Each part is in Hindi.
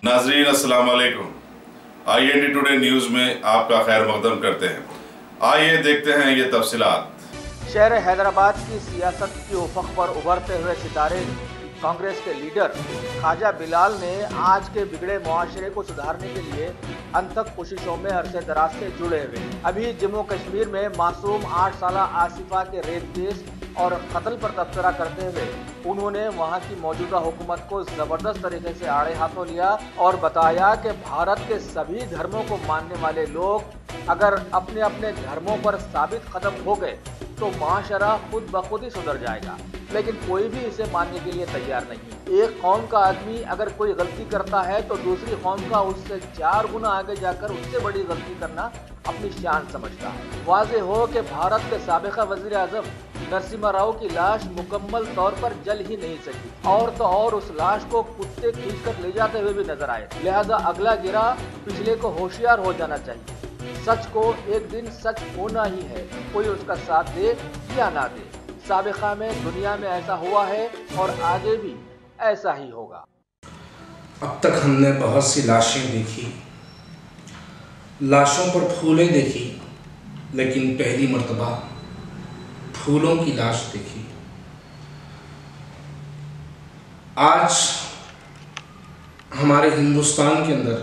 नाजरीन अस्सलाम वालेकुम। IND टुडे न्यूज़ में आपका खैर मकदम करते हैं। आइए देखते हैं ये तफसीलात। शहर हैदराबाद की सियासत की उफक पर उभरते हुए सितारे कांग्रेस के लीडर ख्वाजा बिलाल ने आज के बिगड़े मुआशरे को सुधारने के लिए अनथक कोशिशों में अरसे दराज से जुड़े हुए। अभी जम्मू कश्मीर में मासूम 8 साला आसिफा के रेप केस और कत्ल पर तबसरा करते हुए उन्होंने वहां की मौजूदा हुकूमत को जबरदस्त तरीके से आड़े हाथों लिया और बताया कि भारत के सभी धर्मों को मानने वाले लोग अगर अपने अपने धर्मों पर साबित कदम हो गए तो माशरा खुद ब खुद ही सुधर जाएगा, लेकिन कोई भी इसे मानने के लिए तैयार नहीं। एक कौम का आदमी अगर कोई गलती करता है तो दूसरी कौम का उससे 4 गुना आगे जाकर उससे बड़ी गलती करना अपनी शान समझता है। वाज़ेह हो कि भारत के साबिका वज़ीर आज़म नरसिम्हा राव की लाश मुकम्मल तौर पर जल ही नहीं सकी, और तो और उस लाश को कुत्ते खींचकर ले जाते हुए भी नजर आए। लिहाजा अगला गिरा पिछले को होशियार हो जाना चाहिए। सच को एक दिन सच होना ही है, कोई उसका साथ दे या ना दे। साबिका में दुनिया में ऐसा हुआ है और आगे भी ऐसा ही होगा। अब तक हमने बहुत सी लाशें देखी, लाशों पर फूलें देखी, लेकिन पहली मर्तबा फूलों की लाश देखी। आज हमारे हिंदुस्तान के अंदर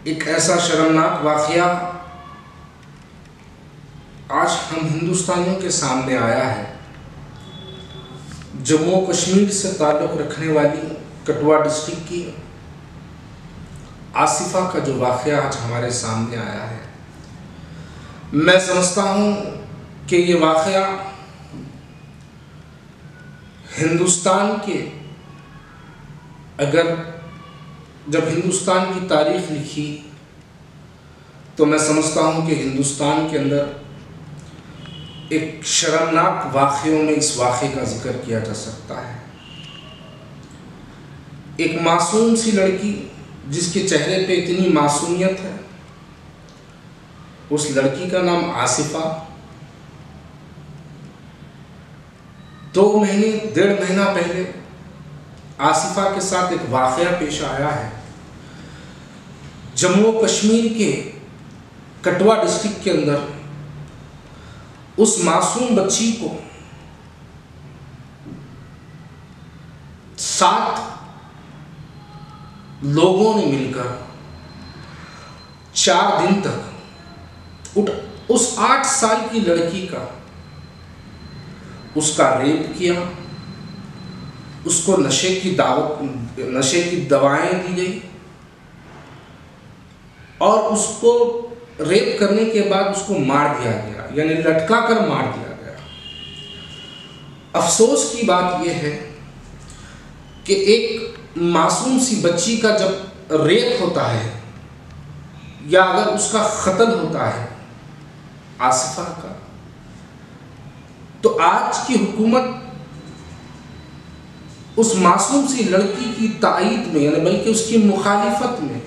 एक ऐसा शर्मनाक वाक़या आज हम हिंदुस्तानियों के सामने आया है। जम्मू कश्मीर से ताल्लुक़ रखने वाली कठुआ डिस्ट्रिक्ट की आसिफा का जो वाक़या आज हमारे सामने आया है, मैं समझता हूँ कि ये वाक़या हिंदुस्तान के, अगर जब हिंदुस्तान की तारीख़ लिखी तो मैं समझता हूँ कि हिंदुस्तान के अंदर एक शर्मनाक वाक़यों में इस वाक़े का जिक्र किया जा सकता है। एक मासूम सी लड़की जिसके चेहरे पे इतनी मासूमियत है, उस लड़की का नाम आसिफा। 1.5 महीना पहले आसिफा के साथ एक वाक़या पेश आया है। जम्मू कश्मीर के कठुआ डिस्ट्रिक्ट के अंदर उस मासूम बच्ची को 7 लोगों ने मिलकर 4 दिन तक उस 8 साल की लड़की का उसका रेप किया, उसको नशे की दवाएं दी गई और उसको रेप करने के बाद उसको मार दिया गया, यानी लटका कर मार दिया गया। अफसोस की बात यह है कि एक मासूम सी बच्ची का जब रेप होता है या अगर उसका कत्ल होता है आसिफा का, तो आज की हुकूमत उस मासूम सी लड़की की तायीद में, यानी बल्कि उसकी मुखालिफत में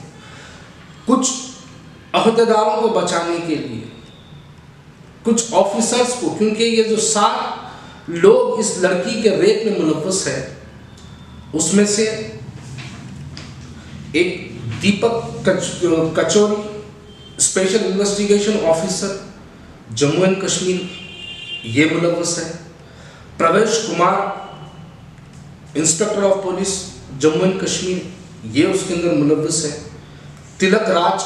कुछ अहदेदारों को बचाने के लिए, कुछ ऑफिसर्स को, क्योंकि ये जो 7 लोग इस लड़की के रेप में मुलव्वस है, उसमें से एक Deepak Kachori special investigation officer Jammu and Kashmir, ये मुलव्वस है। Pravesh Kumar inspector of police Jammu and Kashmir, ये उसके अंदर मुलव्वस है। तिलक राज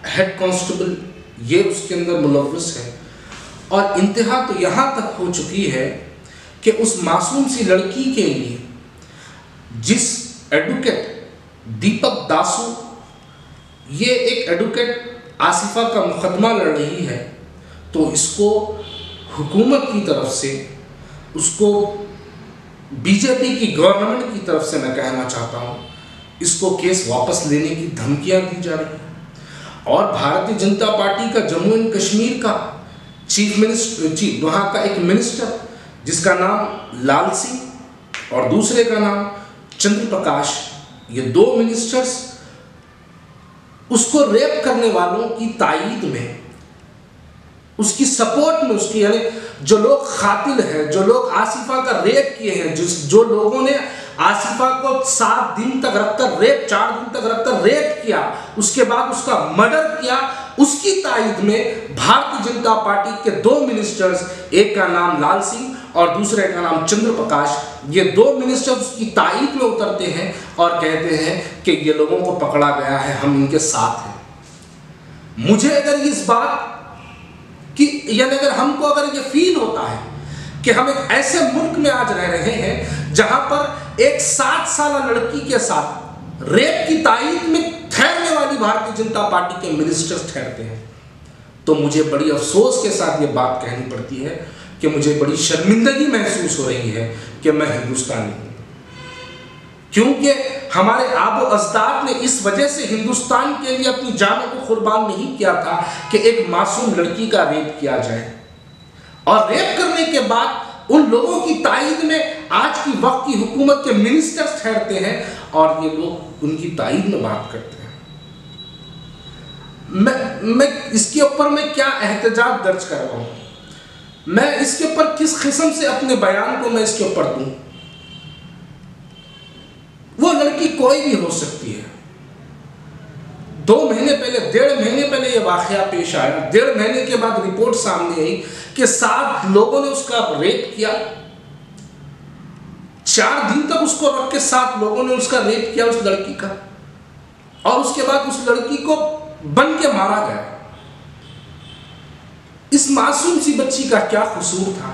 हेड कांस्टेबल, ये उसके अंदर मुलव्वस है। और इंतहा तो यहाँ तक हो चुकी है कि उस मासूम सी लड़की के लिए जिस एडवोकेट दीपक दासू, ये एक एडवोकेट आसिफा का मुकदमा लड़ रही है, तो इसको हुकूमत की तरफ से, उसको बीजेपी की गवर्नमेंट की तरफ से मैं कहना चाहता हूँ, इसको केस वापस लेने की धमकियाँ दी जा रही हैं। और भारतीय जनता पार्टी का जम्मू एंड कश्मीर का चीफ वहाँ का एक मिनिस्टर जिसका नाम लाल सिंह और दूसरे का नाम चंद्र प्रकाश, ये 2 मिनिस्टर्स उसको रेप करने वालों की तायीद में, उसकी सपोर्ट में, उसकी, यानी जो लोग खातिल हैं, जो लोग आसिफा का रेप किए हैं, जो लोगों ने आसिफा को 7 दिन तक रखकर रेप, 4 दिन तक रखकर रेप किया, उसके बाद उसका मर्डर किया, उसकी ताईद में भारतीय जनता पार्टी के 2 मिनिस्टर्स, एक का नाम लाल सिंह और दूसरे का नाम चंद्र प्रकाश, ये 2 मिनिस्टर्स की ताईद में उतरते हैं और कहते हैं कि ये लोगों को पकड़ा गया है, हम इनके साथ हैं। मुझे अगर इस बात कि यानी अगर हमको अगर ये फील होता है कि हम एक ऐसे मुल्क में आज रह रहे हैं जहां पर एक 7 साल लड़की के साथ रेप की ताईद में ठहरने वाली भारतीय जनता पार्टी के मिनिस्टर्स ठहरते हैं, तो मुझे बड़ी अफसोस के साथ ये बात कहनी पड़ती है कि मुझे बड़ी शर्मिंदगी महसूस हो रही है कि मैं हिंदुस्तानी हूं, क्योंकि हमारे आबो अजदाद ने इस वजह से हिंदुस्तान के लिए अपनी जानों को कुर्बान नहीं किया था कि एक मासूम लड़की का रेप किया जाए, और रेप करने के बाद उन लोगों की ताईद में आज की वक्त की हुकूमत के मिनिस्टर्स ठहरते हैं और ये लोग उनकी ताईद में बात करते हैं। मैं इसके ऊपर मैं क्या एहतजाज दर्ज कर रहा हूं, मैं इसके ऊपर किस किस्म से अपने बयान को मैं इसके ऊपर दूं। वो लड़की कोई भी हो सकती है। 2 महीने पहले, 1.5 महीने पहले ये वाकया पेश आया, 1.5 महीने के बाद रिपोर्ट सामने आई कि 7 लोगों ने उसका रेप किया, 4 दिन तक उसको रख के 7 लोगों ने उसका रेप किया उस लड़की का, और उसके बाद उस लड़की को बन के मारा गया। इस मासूम सी बच्ची का क्या कसूर था?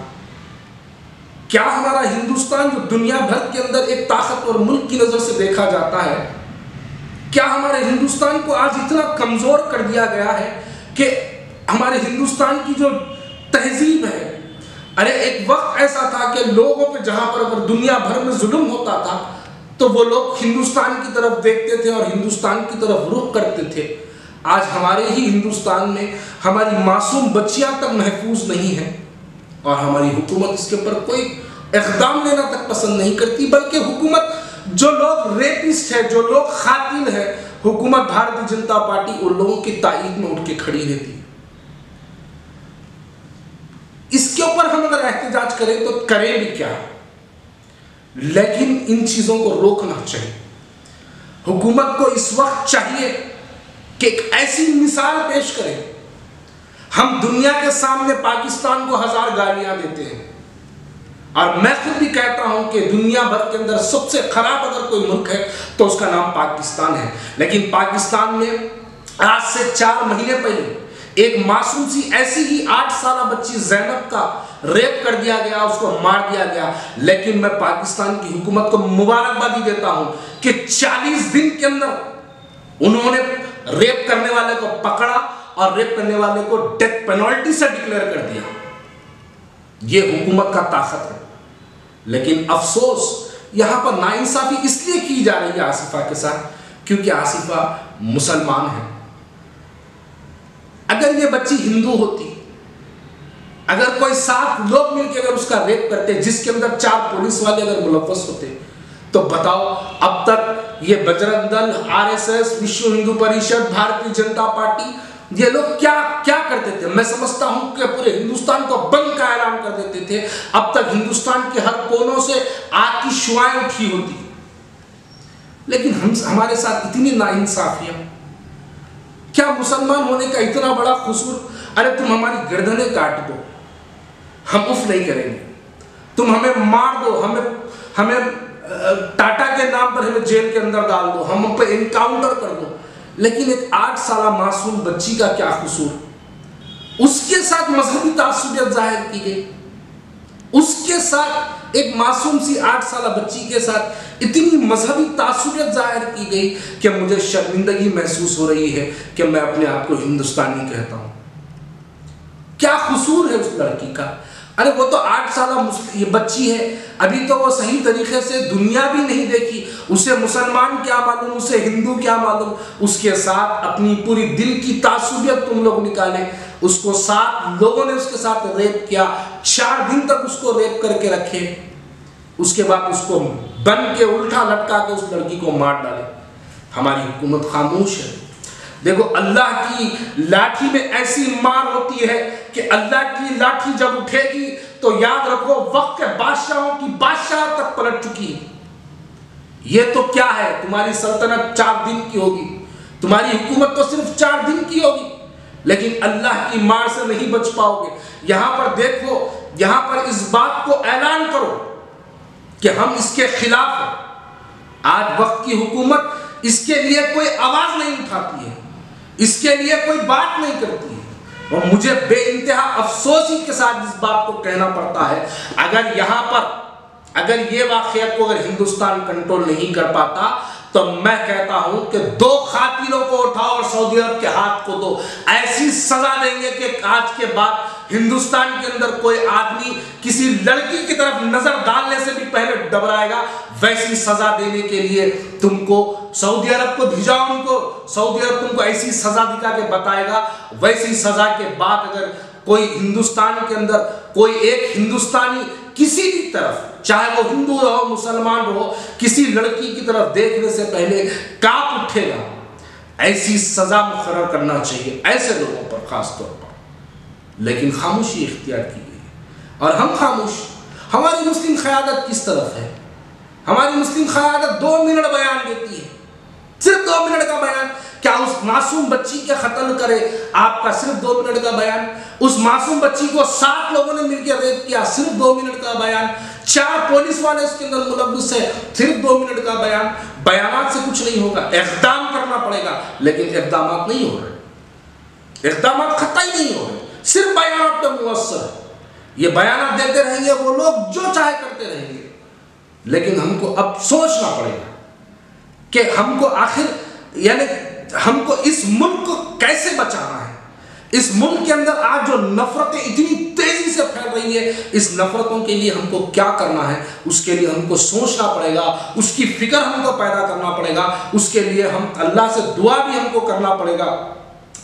क्या हमारा हिंदुस्तान जो दुनिया भर के अंदर एक ताकतवर मुल्क की नजर से देखा जाता है, क्या हमारे हिंदुस्तान को आज इतना कमजोर कर दिया गया है कि हमारे हिंदुस्तान की जो तहजीब है, अरे एक वक्त ऐसा था कि लोगों पे जहां पर अगर दुनिया भर में जुल्म होता था तो वो लोग हिंदुस्तान की तरफ देखते थे और हिंदुस्तान की तरफ रुख करते थे। आज हमारे ही हिंदुस्तान में हमारी मासूम बच्चियां तक महफूज नहीं है और हमारी हुकूमत इसके ऊपर कोई इक़दाम लेना तक पसंद नहीं करती, बल्कि हुकूमत जो लोग रेपिस्ट है, जो लोग खातिल है, हुकूमत भारतीय जनता पार्टी उन लोगों की ताईद में उठ के खड़ी रहती है। इसके ऊपर हम अगर एहतजाज करें तो करें भी क्या, लेकिन इन चीजों को रोकना चाहिए। हुकूमत को इस वक्त चाहिए कि एक ऐसी मिसाल पेश करें। हम दुनिया के सामने पाकिस्तान को 1000 गालियां देते हैं और मैं खुद भी कहता हूं कि दुनिया भर के अंदर सबसे खराब अगर कोई मुल्क है तो उसका नाम पाकिस्तान है, लेकिन पाकिस्तान में आज से 4 महीने पहले एक मासूम सी ऐसी ही 8 साल बच्ची ज़ैनब का रेप कर दिया गया, उसको मार दिया गया। लेकिन मैं पाकिस्तान की हुकूमत को मुबारकबादी देता हूं कि 40 दिन के अंदर उन्होंने रेप करने वाले को पकड़ा और रेप करने वाले को डेथ पेनल्टी से डिक्लेयर कर दिया। यह हुकूमत का ताकत है। लेकिन अफसोस यहां पर नाइंसाफी इसलिए की जा रही है आसिफा के साथ क्योंकि आसिफा मुसलमान है। अगर ये बच्ची हिंदू होती, अगर कोई 7 लोग मिलकर अगर उसका रेप करते जिसके अंदर 4 पुलिस वाले अगर मुलव्वस होते, तो बताओ अब तक ये बजरंग दल, आरएसएस, विश्व हिंदू परिषद, भारतीय जनता पार्टी, ये लोग क्या क्या करते थे? मैं समझता हूं कि पूरे हिंदुस्तान को बंद का ऐलान कर देते थे। अब तक हिंदुस्तान के हर कोनों से आग की शुआएं उठी होती। लेकिन हमारे साथ इतनी नाइंसाफियां, क्या मुसलमान होने का इतना बड़ा कसूर? अरे तुम हमारी गर्दनें काट दो, हम उफ नहीं करेंगे। तुम हमें मार दो, हमें टाटा के नाम पर हमें जेल के अंदर डाल दो, हम पे इनकाउंटर कर दो, लेकिन एक 8 साल मासूम बच्ची का क्या कसूर? उसके साथ मजहबी तासुबियत जाहिर की गई, उसके साथ एक मासूम सी 8 साल बच्ची के साथ इतनी मजहबी तासुबियत जाहिर की गई कि मुझे शर्मिंदगी महसूस हो रही है कि मैं अपने आप को हिंदुस्तानी कहता हूं। क्या कसूर है उस लड़की का? अरे वो तो 8 साल ये बच्ची है, अभी तो वो सही तरीके से दुनिया भी नहीं देखी, उसे मुसलमान क्या मालूम, उसे हिंदू क्या मालूम। उसके साथ अपनी पूरी दिल की तासुबियत तुम लोग निकाले, उसको 7 लोगों ने उसके साथ रेप किया, 4 दिन तक उसको रेप करके रखे, उसके बाद उसको बन के उल्टा लटका के उस लड़की को मार डाले। हमारी हुकूमत खामोश है। देखो, अल्लाह की लाठी में ऐसी मार होती है कि अल्लाह की लाठी जब उठेगी तो याद रखो वक्त के बादशाहों की बादशाह तक पलट चुकी है। ये तो क्या है, तुम्हारी सल्तनत 4 दिन की होगी, तुम्हारी हुकूमत तो सिर्फ 4 दिन की होगी, लेकिन अल्लाह की मार से नहीं बच पाओगे। यहां पर देखो, यहां पर इस बात को ऐलान करो कि हम इसके खिलाफ हैं। आज वक्त की हुकूमत इसके लिए कोई आवाज नहीं उठाती है, इसके लिए कोई बात नहीं करती है, और मुझे बेइंतहा अफसोसी के साथ इस बात को कहना पड़ता है, अगर ये वाकया को अगर हिंदुस्तान कंट्रोल नहीं कर पाता तो मैं कहता हूं कि 2 कातिलों को उठाओ और सऊदी अरब के हाथ को दो। ऐसी सजा देंगे कि आज के बाद हिंदुस्तान के अंदर कोई आदमी किसी लड़की की तरफ नजर डालने से भी पहले डबराएगा। वैसी सजा देने के लिए तुमको सऊदी अरब को भिजाओ, उनको सऊदी अरब तुमको ऐसी सजा दिखा के बताएगा। वैसी सजा के बाद अगर कोई हिंदुस्तान के अंदर कोई एक हिंदुस्तानी किसी भी तरफ, चाहे वो हिंदू रहो मुसलमान रहो, किसी लड़की की तरफ देखने से पहले कांप उठेगा, ऐसी सजा मुकर्रर करना चाहिए ऐसे लोगों पर खास तौर पर। लेकिन खामोशी इख्तियार की गई है और हम खामोश। हमारी मुस्लिम क़यादत किस तरफ है? हमारी मुस्लिम क़यादत 2 मिनट बयान देती है, सिर्फ 2 मिनट का बयान। क्या उस मासूम बच्ची के कत्ल करे आपका सिर्फ 2 मिनट का बयान? उस मासूम बच्ची को 7 लोगों ने मिलकर रेप किया, सिर्फ 2 मिनट का बयान। 4 पुलिस वाले उसके अंदर मुलव्विस है, सिर्फ 2 मिनट का बयान। बयानात से कुछ नहीं होगा, इक़दाम करना पड़ेगा, लेकिन इक़दामात नहीं हो रहे, इक़दामात कतई नहीं हो रहे, सिर्फ बयानात पे मुवस्सर है। ये बयानात देते रहेंगे वो लोग, जो चाहे करते रहेंगे, लेकिन हमको अब सोचना पड़ेगा कि हमको आखिर यानी हमको इस मुल्क को कैसे बचाना है। इस मुल्क के अंदर आज जो नफरतें इतनी तेजी से फैल रही है, इस नफरतों के लिए हमको क्या करना है, उसके लिए हमको सोचना पड़ेगा, उसकी फिक्र हमको पैदा करना पड़ेगा। उसके लिए हम अल्लाह से दुआ भी हमको करना पड़ेगा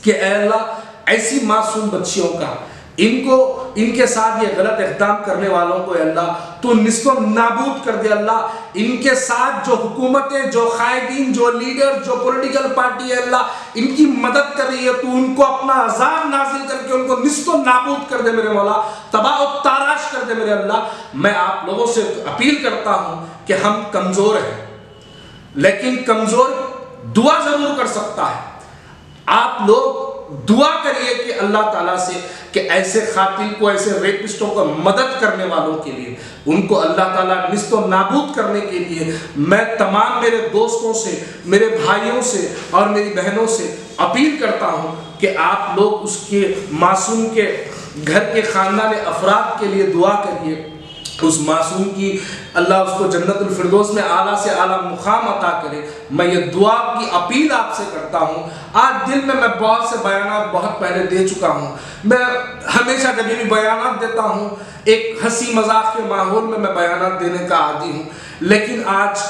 कि ऐ अल्लाह ऐसी मासूम बच्चियों का, इनके साथ ये गलत इक़दाम करने वालों को अल्लाह तो निस्तो नाबूद कर दे। अल्लाह इनके साथ जो हुकूमतें, जो कायदीन, जो लीडर, जो पॉलिटिकल पार्टी है अल्लाह इनकी मदद कर रही है, तो उनको अपना अज़ाब नाजिल करके उनको निस्तो नाबूद कर दे मेरे मौला, तबाह और ताराश कर दे मेरे अल्लाह। मैं आप लोगों से अपील करता हूँ कि हम कमज़ोर हैं, लेकिन कमज़ोर दुआ ज़रूर कर सकता है। आप लोग दुआ करिए कि अल्लाह ताला से कि ऐसे कातिल को, ऐसे रेपिस्टों को मदद करने वालों के लिए, उनको अल्लाह ताला निस्तो नाबूद करने के लिए मैं तमाम मेरे दोस्तों से, मेरे भाइयों से और मेरी बहनों से अपील करता हूँ कि आप लोग उसके मासूम के घर के ख़ानदान अफराद के लिए दुआ करिए। उस मासूम की अल्लाह उसको जन्नतुल फिरदौस में आला से आला मुकाम अता करे। मैं ये दुआ की अपील आपसे करता हूँ। आज दिल में मैं बहुत से बयानात बहुत पहले दे चुका हूँ। मैं हमेशा जब भी बयानात देता हूँ एक हंसी मजाक के माहौल में मैं बयानात देने का आदी हूँ, लेकिन आज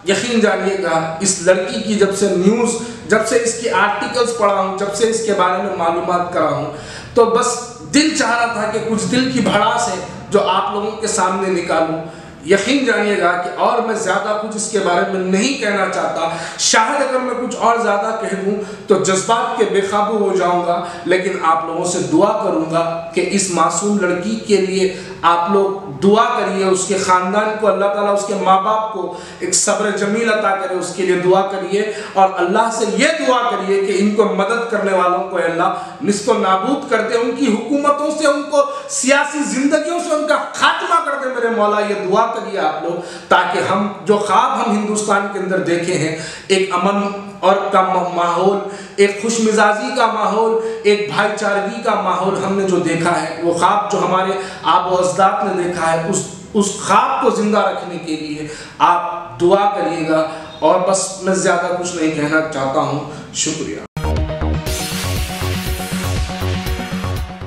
यकीन जानिएगा इस लड़की की जब से न्यूज़, जब से इसकी आर्टिकल्स पढ़ा हूँ, जब से इसके बारे में मालूमात करा हूँ, तो बस दिल चाह रहा था कि कुछ दिल की भड़ास है जो आप लोगों के सामने निकालूं। यकीन जानिएगा कि और मैं ज़्यादा कुछ इसके बारे में नहीं कहना चाहता। शायद अगर मैं कुछ और ज़्यादा कह दूँ तो जज्बात के बेकाबू हो जाऊँगा, लेकिन आप लोगों से दुआ करूँगा कि इस मासूम लड़की के लिए आप लोग दुआ करिए, उसके ख़ानदान को अल्लाह ताला, उसके माँ बाप को एक सब्र जमील अता करे, उसके लिए दुआ करिए और अल्लाह से ये दुआ करिए कि इनको मदद करने वालों को अल्लाह निस्को नाबूद कर दे, उनकी हुकूमतों से, उनको सियासी ज़िंदगियों से उनका खात्मा कर दे मेरे मौला। ये दुआ करिए आप लोग, ताकि हम जो ख्वाब हम हिंदुस्तान के अंदर देखे हैं, एक अमन और का माहौल, एक खुशमिजाजी का माहौल, एक भाईचारगी का माहौल हमने जो देखा है, वो ख्वाब जो हमारे आबो अजदाद ने देखा है, उस ख्वाब को जिंदा रखने के लिए आप दुआ करिएगा। और बस मैं ज़्यादा कुछ नहीं कहना चाहता हूँ। शुक्रिया।